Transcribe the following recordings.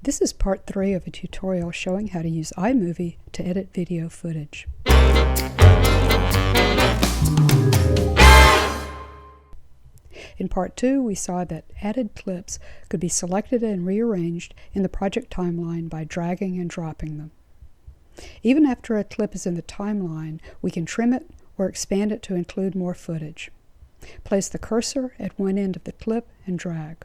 This is part 3 of a tutorial showing how to use iMovie to edit video footage. In part 2, we saw that added clips could be selected and rearranged in the project timeline by dragging and dropping them. Even after a clip is in the timeline, we can trim it or expand it to include more footage. Place the cursor at one end of the clip and drag.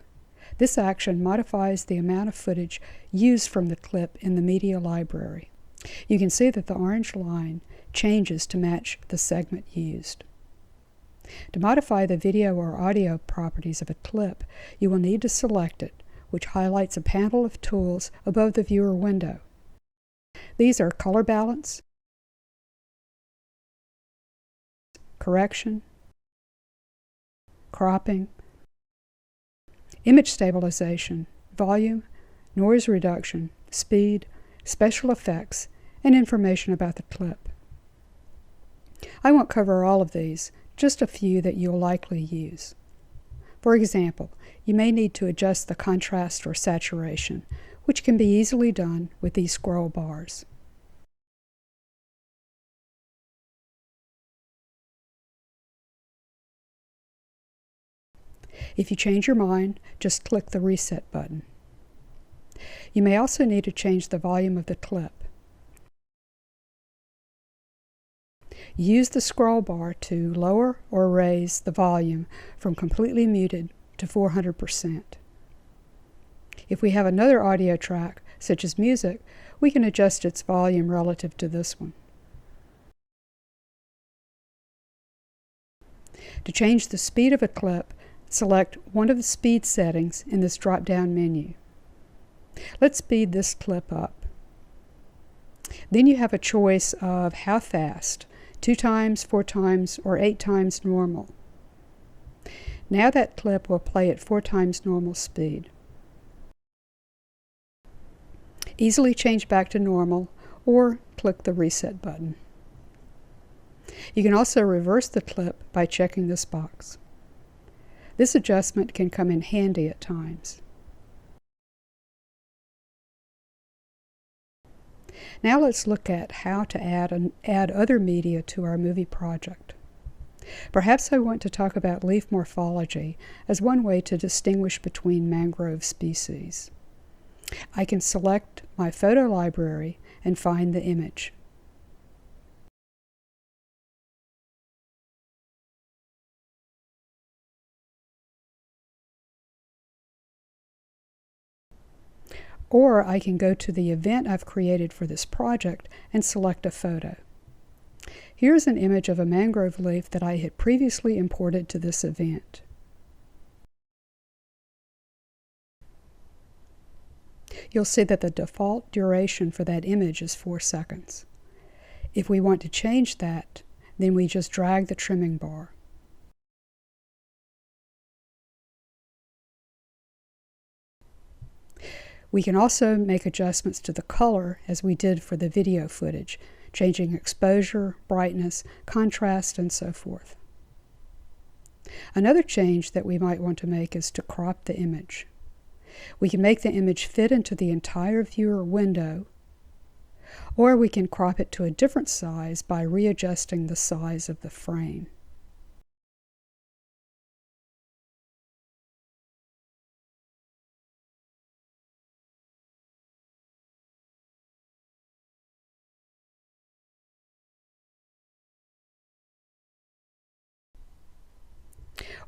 This action modifies the amount of footage used from the clip in the media library. You can see that the orange line changes to match the segment used. To modify the video or audio properties of a clip, you will need to select it, which highlights a panel of tools above the viewer window. These are color balance, correction, cropping, image stabilization, volume, noise reduction, speed, special effects, and information about the clip. I won't cover all of these, just a few that you'll likely use. For example, you may need to adjust the contrast or saturation, which can be easily done with these scroll bars. If you change your mind, just click the Reset button. You may also need to change the volume of the clip. Use the scroll bar to lower or raise the volume from completely muted to 400%. If we have another audio track, such as music, we can adjust its volume relative to this one. To change the speed of a clip, select one of the speed settings in this drop-down menu. Let's speed this clip up. Then you have a choice of how fast, 2 times, 4 times, or 8 times normal. Now that clip will play at 4 times normal speed. Easily change back to normal or click the Reset button. You can also reverse the clip by checking this box. This adjustment can come in handy at times. Now let's look at how to add other media to our movie project. Perhaps I want to talk about leaf morphology as one way to distinguish between mangrove species. I can select my photo library and find the image. Or I can go to the event I've created for this project and select a photo. Here's an image of a mangrove leaf that I had previously imported to this event. You'll see that the default duration for that image is 4 seconds. If we want to change that, then we just drag the trimming bar. We can also make adjustments to the color as we did for the video footage, changing exposure, brightness, contrast, and so forth. Another change that we might want to make is to crop the image. We can make the image fit into the entire viewer window, or we can crop it to a different size by readjusting the size of the frame.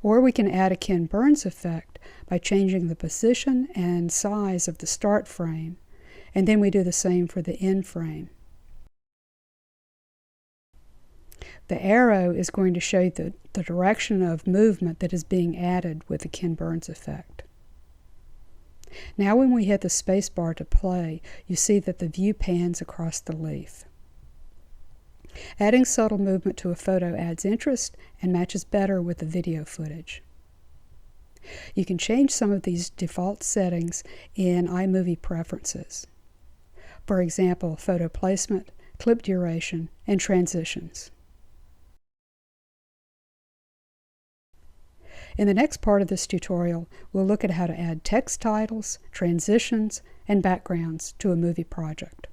Or we can add a Ken Burns effect by changing the position and size of the start frame, and then we do the same for the end frame. The arrow is going to show the direction of movement that is being added with the Ken Burns effect. Now when we hit the space bar to play, you see that the view pans across the leaf. Adding subtle movement to a photo adds interest and matches better with the video footage. You can change some of these default settings in iMovie preferences. For example, photo placement, clip duration, and transitions. In the next part of this tutorial, we'll look at how to add text titles, transitions, and backgrounds to a movie project.